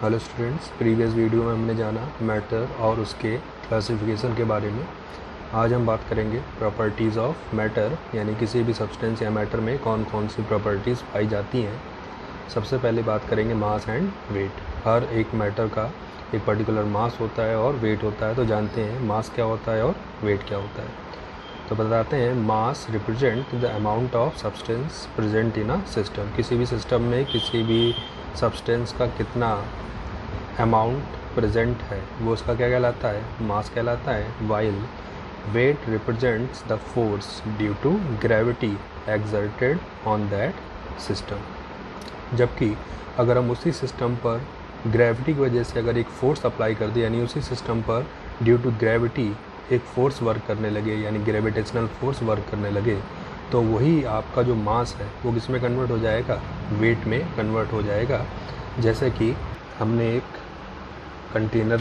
Hello students, previous video में हमने जाना मैटर और उसके क्लासिफिकेशन के बारे में। आज हम बात करेंगे प्रॉपर्टीज़ ऑफ मैटर, यानी किसी भी सब्सटेंस या मैटर में कौन कौन सी प्रॉपर्टीज़ पाई जाती हैं। सबसे पहले बात करेंगे मास एंड वेट। हर एक मैटर का एक पर्टिकुलर मास होता है और वेट होता है, तो जानते हैं मास क्या होता है और वेट क्या होता है। तो बताते हैं, mass represent the amount of substance present in a system. किसी भी सिस्टम में किसी भी सब्सटेंस का कितना अमाउंट प्रेजेंट है वो उसका क्या कहलाता है, मास कहलाता है। While weight represents the force due to gravity exerted on that system. जबकि अगर हम उसी सिस्टम पर ग्रेविटी की वजह से अगर एक फोर्स अप्लाई कर दे, यानी उसी सिस्टम पर ड्यू टू ग्रेविटी एक फ़ोर्स वर्क करने लगे, यानी ग्रेविटेशनल फोर्स वर्क करने लगे, तो वही आपका जो मास है वो किस में कन्वर्ट हो जाएगा, वेट में कन्वर्ट हो जाएगा। जैसे कि हमने एक कंटेनर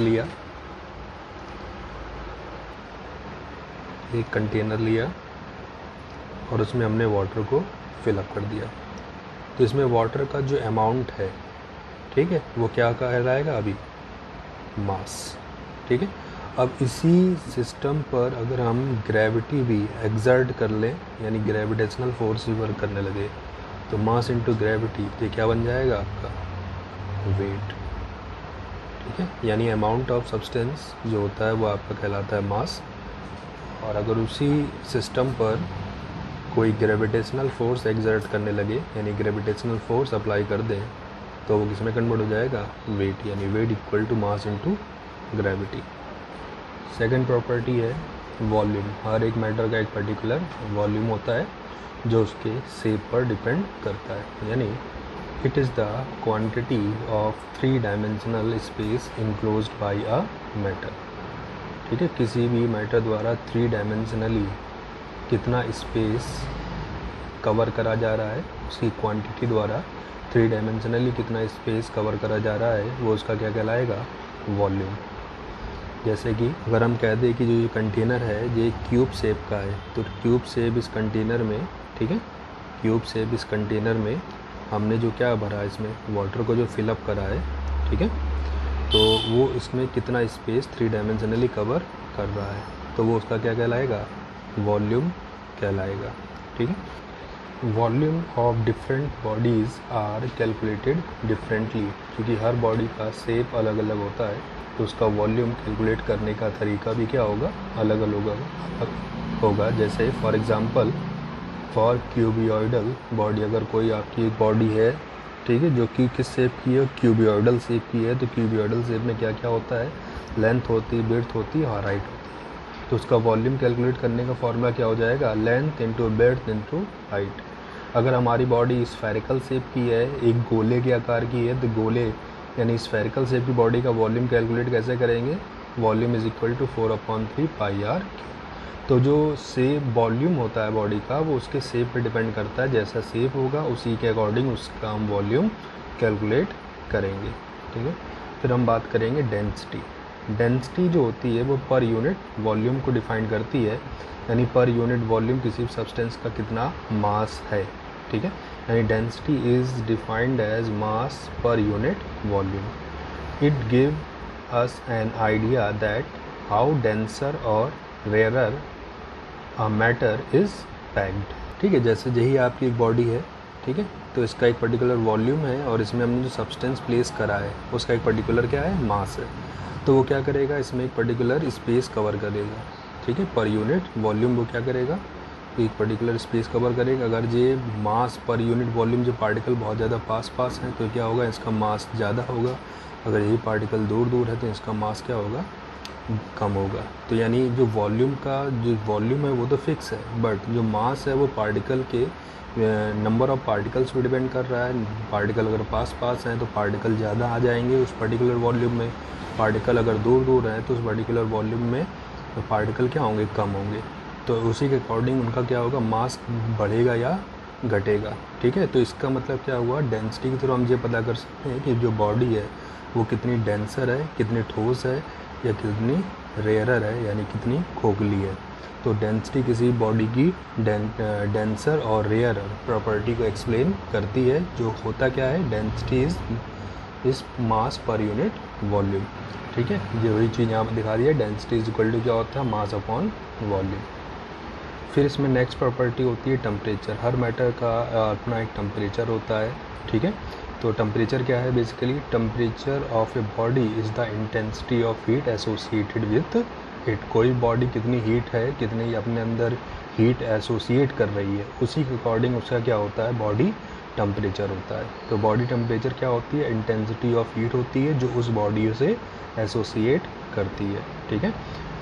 लिया और उसमें हमने वाटर को फिलअप कर दिया, तो इसमें वाटर का जो अमाउंट है, ठीक है, वो क्या कहलाएगा, अभी मास। ठीक है, अब इसी सिस्टम पर अगर हम ग्रेविटी भी एक्सर्ट कर लें, यानी ग्रेविटेशनल फोर्स भी वर्क करने लगे, तो मास इनटू ग्रेविटी ये क्या बन जाएगा, आपका वेट। ठीक है, यानी अमाउंट ऑफ सब्सटेंस जो होता है वो आपका कहलाता है मास। और अगर उसी सिस्टम पर कोई ग्रेविटेशनल फोर्स एक्सर्ट करने लगे, यानी ग्रेविटेशनल फोर्स अप्लाई कर दें, तो वो किस में कन्वर्ट हो जाएगा, वेट, यानी weight equal to mass into gravity. Second property है वॉल्यूम। हर एक मैटर का एक पर्टिकुलर वॉल्यूम होता है जो उसके शेप पर डिपेंड करता है, यानी it is the quantity of 3 dimensional space enclosed bye a matter. ठीक है, किसी भी मैटर द्वारा 3 डायमेंशनली कितना स्पेस कवर करा जा रहा है, उसकी क्वांटिटी द्वारा 3 डायमेंशनली कितना स्पेस कवर करा जा रहा है, वो उसका क्या कहलाएगा, वॉल्यूम। जैसे कि अगर हम कह दें कि जो ये कंटेनर है ये क्यूब शेप का है, तो क्यूब शेप इस कंटेनर में, ठीक है, क्यूब शेप इस कंटेनर में हमने जो क्या भरा है, इसमें वाटर को जो फिलअप करा है, ठीक है, तो वो इसमें कितना स्पेस 3 डायमेंशनली कवर कर रहा है, तो वो उसका क्या कहलाएगा, वॉल्यूम कहलाएगा। ठीक है, volume of different bodies are calculated differently. क्योंकि हर बॉडी का शेप अलग अलग होता है, तो उसका वॉल्यूम कैलकुलेट करने का तरीका भी क्या होगा, अलग अलग होगा। जैसे फॉर एग्ज़ाम्पल, फॉर क्यूबियोइडल बॉडी, अगर कोई आपकी एक बॉडी है, ठीक है, जो कि किस शेप की है, क्यूबियोइडल शेप की है, तो क्यूबियोइडल शेप में क्या क्या होता है, लेंथ होती है, विड्थ होती है और हाइट होती है। तो उसका वॉल्यूम कैलकुलेट करने का फॉर्मूला क्या हो जाएगा, length into width into height. अगर हमारी बॉडी स्फेरिकल शेप की है, एक गोले के आकार की है, तो गोले यानी स्फेरिकल शेप की बॉडी का वॉल्यूम कैलकुलेट कैसे करेंगे, volume is equal to 4/3 pi R. तो जो शेप वॉल्यूम होता है बॉडी का, वो उसके शेप पे डिपेंड करता है, जैसा शेप होगा उसी के अकॉर्डिंग उसका हम वॉल्यूम कैलकुलेट करेंगे। ठीक है, फिर हम बात करेंगे डेंसिटी। डेंसिटी जो होती है वो पर यूनिट वॉल्यूम को डिफाइन करती है, यानी पर यूनिट वॉल्यूम किसी भी सब्सटेंस का कितना मास है। ठीक है, यानी density is defined as mass per unit volume. It give us an idea that how denser और rarer a matter is packed. ठीक है, जैसे यही आपकी एक बॉडी है, ठीक है, तो इसका एक पर्टिकुलर वॉल्यूम है और इसमें हमने जो सब्सटेंस प्लेस करा है उसका एक पर्टिकुलर क्या है, मास है। तो वो क्या करेगा, इसमें एक पर्टिकुलर स्पेस कवर करेगा। ठीक है, पर यूनिट वॉल्यूम वो क्या करेगा, एक पर्टिकुलर स्पेस कवर करेगा। अगर ये मास पर यूनिट वॉल्यूम जो पार्टिकल बहुत ज़्यादा पास हैं, तो क्या होगा, इसका मास ज़्यादा होगा। अगर यही पार्टिकल दूर दूर है तो इसका मास क्या होगा, कम होगा। तो यानी जो वॉल्यूम का जो वॉल्यूम है वो तो फिक्स है, बट जो मास है वो पार्टिकल के नंबर ऑफ पार्टिकल्स पे डिपेंड कर रहा है। पार्टिकल अगर पास हैं तो पार्टिकल ज़्यादा आ जाएंगे उस पर्टिकुलर वॉल्यूम में, पार्टिकल अगर दूर दूर हैं तो उस पर्टिकुलर वॉल्यूम में तो पार्टिकल क्या होंगे, कम होंगे। तो उसी के अकॉर्डिंग उनका क्या होगा, मास बढ़ेगा या घटेगा। ठीक है, तो इसका मतलब क्या हुआ, डेंसिटी के थ्रू हम ये पता कर सकते हैं कि जो बॉडी है वो कितनी डेंसर है, कितनी ठोस है, या कितनी रेयरर है, यानी कितनी खोखली है। तो डेंसिटी किसी बॉडी की डेंसर और रेयर प्रॉपर्टी को एक्सप्लेन करती है। जो होता क्या है, डेंसिटी इज़ इस मास पर यूनिट वॉल्यूम। ठीक है, ये वही चीज़ यहाँ पर दिखा दी है, डेंसिटी इज इक्वल टू क्या होता है, मास अपॉन वॉल्यूम। फिर इसमें नेक्स्ट प्रॉपर्टी होती है टेम्परेचर। हर मैटर का अपना एक टेम्परेचर होता है। ठीक है, तो टेम्परेचर क्या है, basically temperature of a body is the intensity of heat associated with it. कोई बॉडी कितनी हीट है, कितनी अपने अंदर हीट एसोसिएट कर रही है, उसी के अकॉर्डिंग उसका क्या होता है, बॉडी टेम्परेचर होता है। तो बॉडी टेम्परेचर क्या होती है, इंटेंसिटी ऑफ हीट होती है जो उस बॉडी से एसोसिएट करती है। ठीक है,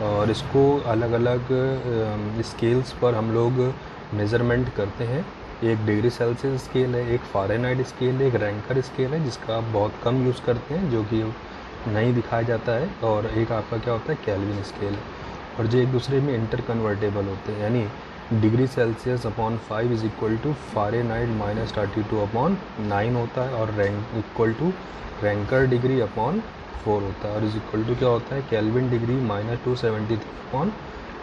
और इसको अलग अलग स्केल्स पर हम लोग मेज़रमेंट करते हैं। एक डिग्री सेल्सियस स्केल है, एक फ़ारेनहाइट स्केल है, एक रैंकर स्केल है जिसका आप बहुत कम यूज़ करते हैं, जो कि नहीं दिखाया जाता है, और एक आपका क्या होता है, केल्विन स्केल है। और जो एक दूसरे में इंटर कन्वर्टेबल होते हैं, यानी degree Celsius upon 5 is equal to Fahrenheit -32 upon 9 होता है, और rank equal to ranker degree upon 4 होता है, और इज इक्वल टू क्या होता है, केल्विन डिग्री -273 अपॉन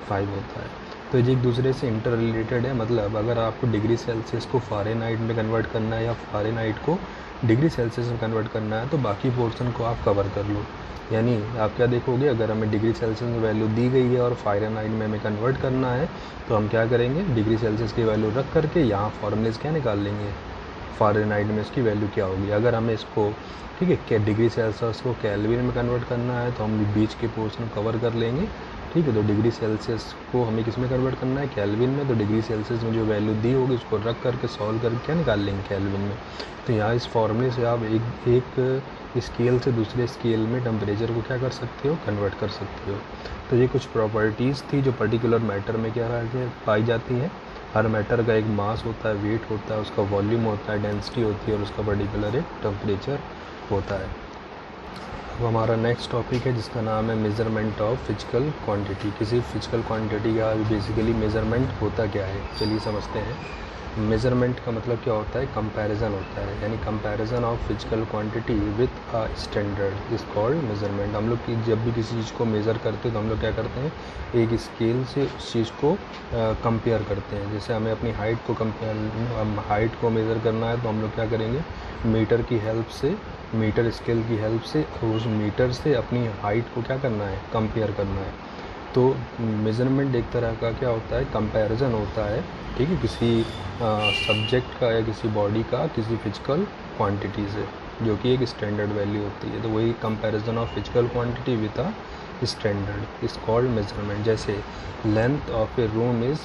5 होता है। तो ये एक दूसरे से इंटर रिलेटेड है। मतलब अगर आपको डिग्री सेल्सियस को फ़ारेनहाइट में कन्वर्ट करना है या फ़ारेनहाइट को डिग्री सेल्सियस में कन्वर्ट करना है, तो बाकी पोर्शन को आप कवर कर लो। यानी आप क्या देखोगे, अगर हमें डिग्री सेल्सियस में वैल्यू दी गई है और फ़ारेनहाइट में हमें कन्वर्ट करना है, तो हम क्या करेंगे, डिग्री सेल्सियस की वैल्यू रख करके यहाँ फॉर्मूलेज क्या निकाल लेंगे, फ़ारेनहाइट में इसकी वैल्यू क्या होगी। अगर हमें इसको, ठीक है, क्या डिग्री सेल्सियस को केल्विन में कन्वर्ट करना है, तो हम बीच के पोर्शन कवर कर लेंगे। ठीक है, तो डिग्री सेल्सियस को हमें किस में कन्वर्ट करना है, केल्विन में। तो डिग्री सेल्सियस में जो वैल्यू दी होगी उसको रख करके सॉल्व करके क्या निकाल लेंगे, केल्विन में। तो यहाँ इस फॉर्मूले से आप एक स्केल से दूसरे स्केल में टेम्परेचर को क्या कर सकते हो, कन्वर्ट कर सकते हो। तो ये कुछ प्रॉपर्टीज़ थी जो पर्टिकुलर मैटर में क्या पाई जाती हैं। हर मैटर का एक मास होता है, वेट होता है, उसका वॉल्यूम होता है, डेंसिटी होती है, और उसका पर्टिकुलर एक टेम्परेचर होता है। अब हमारा नेक्स्ट टॉपिक है जिसका नाम है मेज़रमेंट ऑफ फिजिकल क्वांटिटी। किसी फिजिकल क्वांटिटी का बेसिकली मेज़रमेंट होता क्या है, चलिए समझते हैं। मेज़रमेंट का मतलब क्या होता है, कंपैरिजन होता है, यानी comparison of physical quantity with a standard is called measurement. हम लोग जब भी किसी चीज़ को मेज़र करते हैं तो हम लोग क्या करते हैं, एक स्केल से उस चीज़ को कंपेयर करते हैं। जैसे हमें अपनी हाइट को मेज़र करना है, तो हम लोग क्या करेंगे, मीटर की हेल्प से, मीटर स्केल की हेल्प से उस मीटर से अपनी हाइट को क्या करना है, कंपेयर करना है। तो मेज़रमेंट एक तरह का क्या होता है, कंपैरिजन होता है। ठीक है, किसी सब्जेक्ट का या किसी बॉडी का किसी फिजिकल क्वांटिटी से, जो कि एक स्टैंडर्ड वैल्यू होती है। तो वही comparison of physical quantity with a standard is called measurement. जैसे length of a room is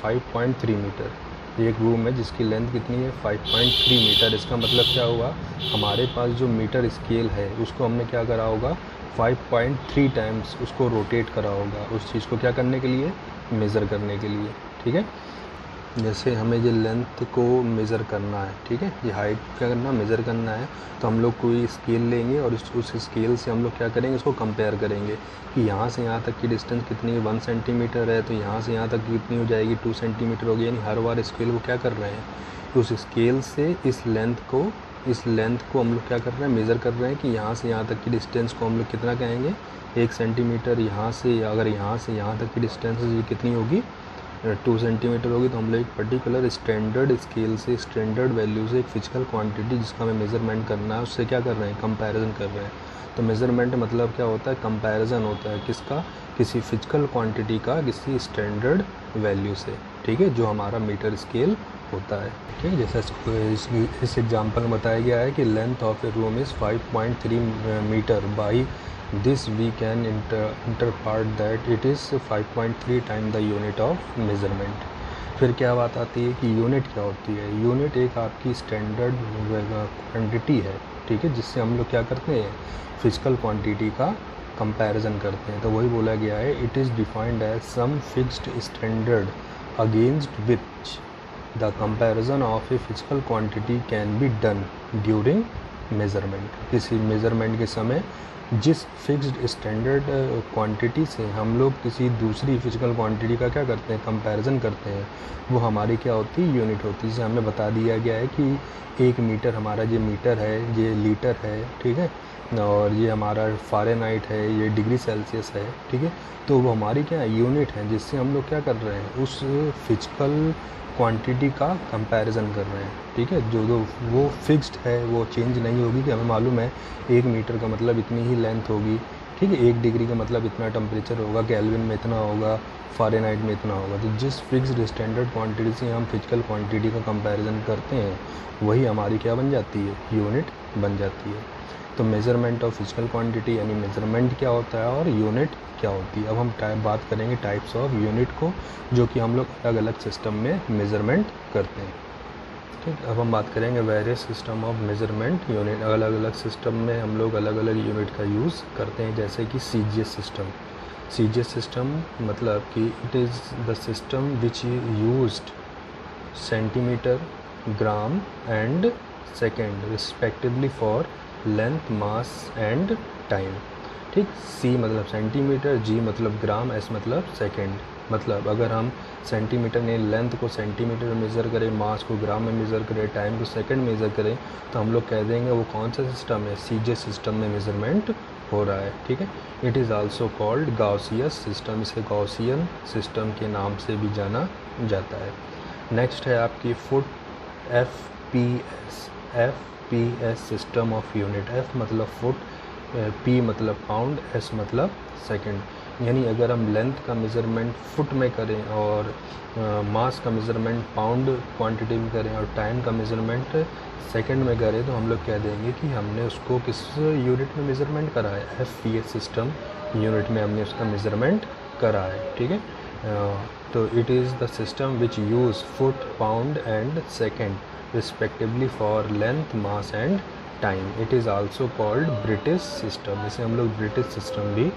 5.3 metre. एक रूम है जिसकी लेंथ कितनी है, 5.3 मीटर। इसका मतलब क्या हुआ, हमारे पास जो मीटर स्केल है उसको हमने क्या करा होगा, 5.3 टाइम्स उसको रोटेट करा होगा, उस चीज़ को क्या करने के लिए, मेज़र करने के लिए। ठीक है, जैसे हमें ये लेंथ को मेज़र करना है, ठीक है, ये हाइट क्या करना, मेज़र करना है, तो हम लोग कोई स्केल लेंगे और उस स्केल से हम लोग क्या करेंगे, इसको कंपेयर करेंगे कि यहाँ से यहाँ तक की डिस्टेंस कितनी है, 1 सेंटीमीटर है, तो यहाँ से यहाँ तक कितनी हो जाएगी, 2 सेंटीमीटर होगी। यानी हर बार स्केल को क्या कर रहे हैं, उस स्केल से इस लेंथ को हम लोग क्या कर रहे हैं, मेज़र कर रहे हैं कि यहाँ से यहाँ तक की डिस्टेंस को हम लोग कितना कहेंगे, 1 सेंटीमीटर। यहाँ से अगर यहाँ से यहाँ तक की डिस्टेंस ये कितनी होगी, 2 सेंटीमीटर होगी। तो हम लोग एक पर्टिकुलर स्टैंडर्ड स्केल से, स्टैंडर्ड वैल्यू से एक फिजिकल क्वांटिटी जिसका हमें मेज़रमेंट करना है, उससे क्या कर रहे हैं, कंपैरिजन कर रहे हैं। तो मेज़रमेंट मतलब क्या होता है, कंपैरिजन होता है किसका, किसी फिजिकल क्वांटिटी का किसी स्टैंडर्ड वैल्यू से। ठीक है, जो हमारा मीटर स्केल होता है। ठीक है, जैसा इस एग्जाम्पल में बताया गया है कि length of a room is 5.3 metre. By this we can interpret that it is 5.3 time the unit of measurement. फिर क्या बात आती है कि यूनिट क्या होती है। यूनिट एक आपकी स्टैंडर्ड क्वांटिटी है, ठीक है, जिससे हम लोग क्या करते हैं, फिजिकल क्वांटिटी का कंपैरिजन करते हैं। तो वही बोला गया है, it is defined as some fixed standard against which the comparison of a physical quantity can be done during measurement. किसी मेज़रमेंट के समय जिस फिक्स्ड स्टैंडर्ड क्वांटिटी से हम लोग किसी दूसरी फिजिकल क्वांटिटी का क्या करते हैं, कंपैरिजन करते हैं, वो हमारी क्या होती है, यूनिट होती है। जैसे हमें बता दिया गया है कि 1 मीटर हमारा ये मीटर है, ये लीटर है, ठीक है, और ये हमारा फ़ारेनहाइट है, ये डिग्री सेल्सियस है, ठीक है। तो वो हमारी क्या है, यूनिट है, जिससे हम लोग क्या कर रहे हैं, उस फिजिकल क्वांटिटी का कंपैरिजन कर रहे हैं, ठीक है। जो वो फिक्स्ड है, वो चेंज नहीं होगी कि हमें मालूम है 1 मीटर का मतलब इतनी ही लेंथ होगी, ठीक है, 1 डिग्री का मतलब इतना टेम्परेचर होगा, केल्विन में इतना होगा, फ़ारेनहाइट में इतना होगा। तो जिस फिक्स्ड स्टैंडर्ड क्वांटिटी से हम फिजिकल क्वांटिटी का कंपैरिजन करते हैं वही हमारी क्या बन जाती है, यूनिट बन जाती है। तो मेज़रमेंट ऑफ फिजिकल क्वांटिटी यानी मेज़रमेंट क्या होता है और यूनिट क्या होती है। अब हम बात करेंगे टाइप्स ऑफ यूनिट को, जो कि हम लोग अलग अलग सिस्टम में मेज़रमेंट करते हैं, ठीक। अब हम बात करेंगे various system of measurement unit. अलग अलग सिस्टम में हम लोग अलग अलग यूनिट का यूज़ करते हैं, जैसे कि CGS सिस्टम। CGS सिस्टम मतलब कि it is the system which used centimetre, gram and second respectively for length, mass and time, ठीक। C मतलब सेंटीमीटर, G मतलब ग्राम, S मतलब सेकेंड। मतलब अगर हम सेंटीमीटर ने लेंथ को सेंटीमीटर में मेज़र करें, मास को ग्राम में मेज़र करें, टाइम को सेकंड में मेज़र करें, तो हम लोग कह देंगे वो कौन सा सिस्टम है, CGS सिस्टम में मेज़रमेंट हो रहा है, ठीक है। It is also called Gaussian system, इसे गाउसियन सिस्टम के नाम से भी जाना जाता है। नेक्स्ट है आपकी foot FPS system of unit. F मतलब फुट, P मतलब पाउंड, S मतलब सेकंड। यानी अगर हम लेंथ का मेज़रमेंट फुट में करें और मास का मेज़रमेंट पाउंड क्वांटिटी में करें और टाइम का मेज़रमेंट सेकंड में करें, तो हम लोग कह देंगे कि हमने उसको किस यूनिट में मेज़रमेंट करा है, FPS सिस्टम यूनिट में हमने उसका मेज़रमेंट करा है, ठीक है। तो it is the system which use foot, pound and second respectively for length, mass and time. It is also called British system, इसे हम लोग ब्रिटिश सिस्टम भी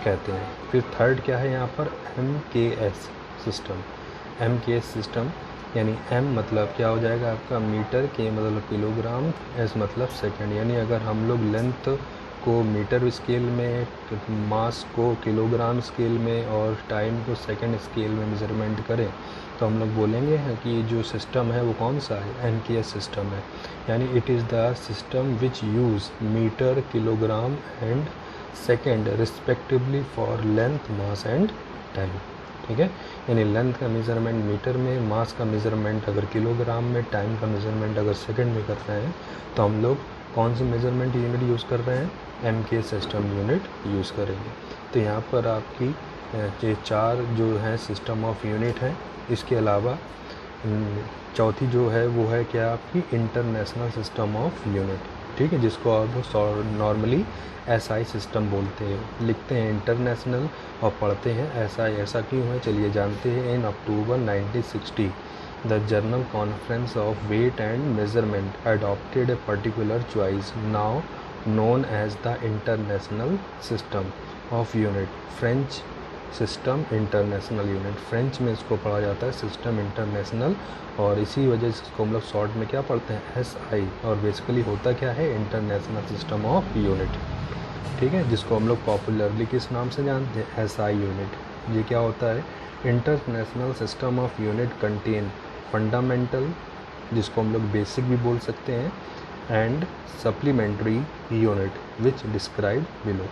कहते हैं। फिर थर्ड क्या है यहाँ पर, MKS सिस्टम। MKS सिस्टम यानी M मतलब क्या हो जाएगा आपका मीटर, K मतलब किलोग्राम, S मतलब सेकंड। यानी अगर हम लोग लेंथ को मीटर स्केल में, मास को किलोग्राम स्केल में और टाइम को सेकंड स्केल में मेज़रमेंट करें, तो हम लोग बोलेंगे कि जो सिस्टम है वो कौन सा है, MKS सिस्टम है। यानी it is the system which use metre, kilogram and second respectively for length, mass and time, ठीक है। यानी लेंथ का मेज़रमेंट मीटर में, मास का मेज़रमेंट अगर किलोग्राम में, टाइम का मेज़रमेंट अगर सेकंड में कर रहे हैं, तो हम लोग कौन सी मेज़रमेंट यूनिट यूज़ कर रहे हैं, MKS सिस्टम यूनिट यूज़ करेंगे। तो यहाँ पर आपकी ये 4 जो हैं सिस्टम ऑफ यूनिट हैं। इसके अलावा चौथी जो है वो है क्या आपकी इंटरनेशनल सिस्टम ऑफ यूनिट, ठीक है, जिसको आप नॉर्मली SI सिस्टम बोलते हैं। लिखते हैं इंटरनेशनल और पढ़ते हैं SI। ऐसा क्यों है चलिए जानते हैं। In October 1960 the general conference of weight and measurement adopted a particular choice now known as the international system of unit, French system international unit. French में इसको पढ़ा जाता है सिस्टम इंटरनेशनल, और इसी वजह से इसको हम लोग शॉर्ट में क्या पढ़ते हैं, SI। और बेसिकली होता क्या है, इंटरनेशनल सिस्टम ऑफ यूनिट, ठीक है, जिसको हम लोग पॉपुलरली किस नाम से जानते हैं, SI यूनिट। ये क्या होता है, international system of unit contain fundamental, जिसको हम लोग बेसिक भी बोल सकते हैं, and supplementary unit which describe below,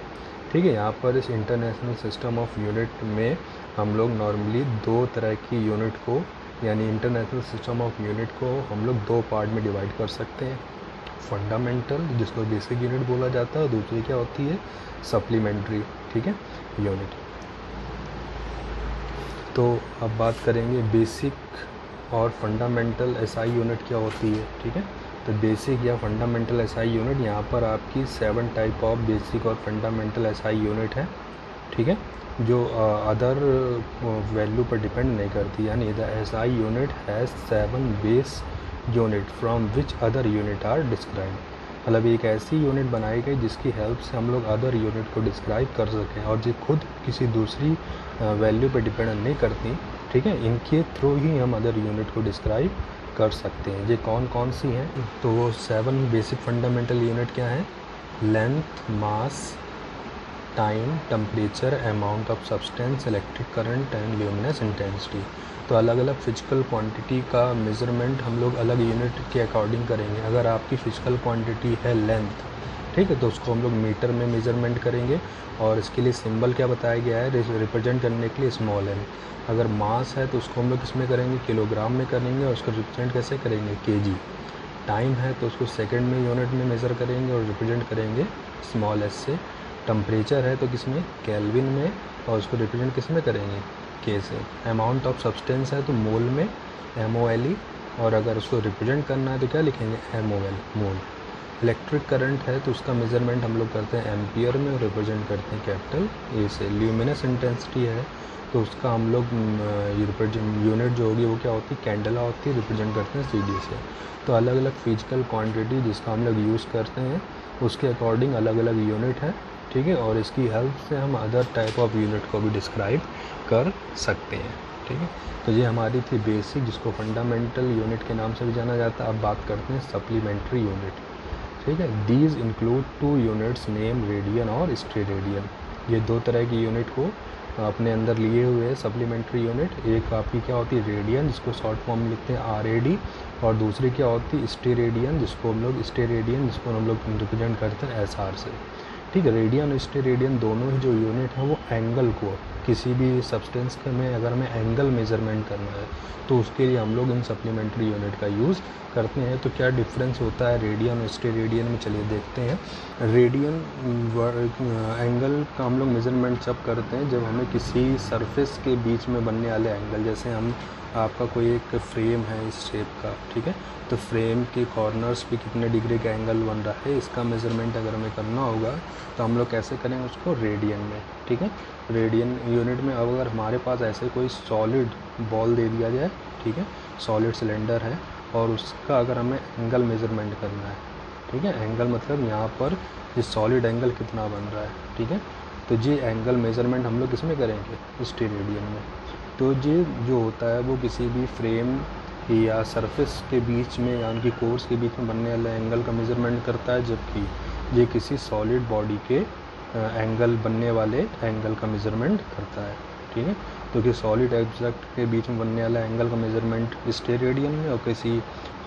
ठीक है। यहाँ पर इस इंटरनेशनल सिस्टम ऑफ यूनिट में हम लोग नॉर्मली 2 तरह की यूनिट को, यानी इंटरनेशनल सिस्टम ऑफ यूनिट को हम लोग 2 पार्ट में डिवाइड कर सकते हैं। फंडामेंटल, जिसको बेसिक यूनिट बोला जाता है, दूसरी क्या होती है, सप्लीमेंट्री, ठीक है, यूनिट। तो अब बात करेंगे बेसिक और फंडामेंटल SI यूनिट क्या होती है, ठीक है। तो बेसिक या फंडामेंटल SI यूनिट, यहाँ पर आपकी 7 टाइप ऑफ बेसिक और फंडामेंटल SI यूनिट है, ठीक है, जो अदर वैल्यू पर डिपेंड नहीं करती। यानी the SI unit has 7 base unit from which other unit are describe. मतलब एक ऐसी यूनिट बनाई गई जिसकी हेल्प से हम लोग अदर यूनिट को डिस्क्राइब कर सकें, और जो खुद किसी दूसरी वैल्यू पर डिपेंड नहीं करती, ठीक है। इनके थ्रू ही हम अदर यूनिट को डिस्क्राइब कर सकते हैं। ये कौन कौन सी हैं, तो वो 7 बेसिक फंडामेंटल यूनिट क्या हैं, length, mass, time, temperature, amount of substance, electric current and luminous intensity. तो अलग अलग फिजिकल क्वांटिटी का मेज़रमेंट हम लोग अलग यूनिट के अकॉर्डिंग करेंगे। अगर आपकी फिजिकल क्वांटिटी है लेंथ, ठीक है। तो उसको हम लोग मीटर में मेज़रमेंट करेंगे और इसके लिए सिंबल क्या बताया गया है रिप्रेजेंट करने के लिए स्मॉल एम। अगर मास है तो उसको हम लोग किस में करेंगे, किलोग्राम में करेंगे और उसको रिप्रेजेंट कैसे करेंगे, केजी। टाइम है तो उसको सेकंड में यूनिट में मेज़र करेंगे और रिप्रेजेंट करेंगे स्मॉल एस से। टेम्परेचर है तो किस में, केल्विन में, और उसको रिप्रेजेंट किस में करेंगे, के से। अमाउंट ऑफ सब्सटेंस है तो मोल में, MOLE, और अगर उसको रिप्रेजेंट करना है तो क्या लिखेंगे, MOL, मोल। इलेक्ट्रिक करंट है तो उसका मेज़रमेंट हम लोग करते हैं एम्पियर में और रिप्रेजेंट करते हैं कैपिटल ए से। ल्यूमिनस इंटेंसिटी है तो उसका हम लोग यूनिट जो होगी वो क्या होती है, कैंडला होती है, रिप्रेजेंट करते हैं CD से। तो अलग अलग फिजिकल क्वांटिटी जिसका हम लोग यूज़ करते हैं उसके अकॉर्डिंग अलग अलग यूनिट है, ठीक है। और इसकी हेल्प से हम अदर टाइप ऑफ यूनिट को भी डिस्क्राइब कर सकते हैं, ठीक है। तो ये हमारी थी बेसिक, जिसको फंडामेंटल यूनिट के नाम से भी जाना जाता है। अब बात करते हैं सप्लीमेंट्री यूनिट, ठीक है। These include 2 units name radian और स्टेरेडियन। ये 2 तरह की यूनिट को अपने अंदर लिए हुए है सप्लीमेंट्री यूनिट। एक आपकी क्या होती है, रेडियन, जिसको शॉर्ट फॉर्म में लिखते हैं RAD, और दूसरी क्या होती है, स्टेरेडियन, जिसको हम लोग रिप्रेजेंट करते हैं SR से, ठीक है। रेडियन और स्टेरेडियन दोनों ही जो यूनिट हैं वो एंगल को, किसी भी सब्सटेंस में अगर हमें एंगल मेज़रमेंट करना है तो उसके लिए हम लोग इन सप्लीमेंट्री यूनिट का यूज़ करते हैं। तो क्या डिफरेंस होता है रेडियन और स्टेरेडियन में, चलिए देखते हैं। रेडियन एंगल का हम लोग मेज़रमेंट जब करते हैं जब हमें किसी सरफेस के बीच में बनने वाले एंगल, जैसे हम आपका कोई एक फ्रेम है इस शेप का, ठीक है, तो फ्रेम के कॉर्नर्स पे कितने डिग्री का एंगल बन रहा है, इसका मेज़रमेंट अगर हमें करना होगा तो हम लोग कैसे करेंगे उसको, रेडियन में, ठीक है। रेडियन यूनिट में अब अगर हमारे पास ऐसे कोई सॉलिड बॉल दे दिया जाए, ठीक है, सॉलिड सिलेंडर है, और उसका अगर हमें एंगल मेज़रमेंट करना है, ठीक है, एंगल मतलब यहाँ पर ये सॉलिड एंगल कितना बन रहा है, ठीक है, तो ये एंगल मेज़रमेंट हम लोग किसमें करेंगे, स्टेरेडियन में। तो ये जो होता है वो किसी भी फ्रेम या सरफेस के बीच में या उनकी कोर्स के बीच में बनने वाले एंगल का मेज़रमेंट करता है, जबकि ये किसी सॉलिड बॉडी के एंगल बनने वाले एंगल का मेज़रमेंट करता है, ठीक है। तो कि सॉलिड ऑब्जेक्ट के बीच में बनने वाला एंगल का मेज़रमेंट स्टेरेडियन में, और किसी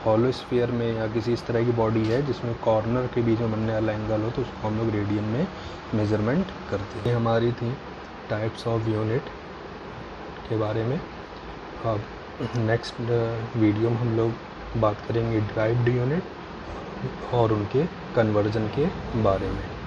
हॉलो स्फीयर में या किसी इस तरह की बॉडी है जिसमें कॉर्नर के बीच में बनने वाला एंगल हो तो उसको हम लोग रेडियन में मेज़रमेंट करते हैं। ये हमारी थी टाइप्स ऑफ यूनिट के बारे में। अब नेक्स्ट वीडियो में हम लोग बात करेंगे ड्राइव्ड यूनिट और उनके कन्वर्जन के बारे में।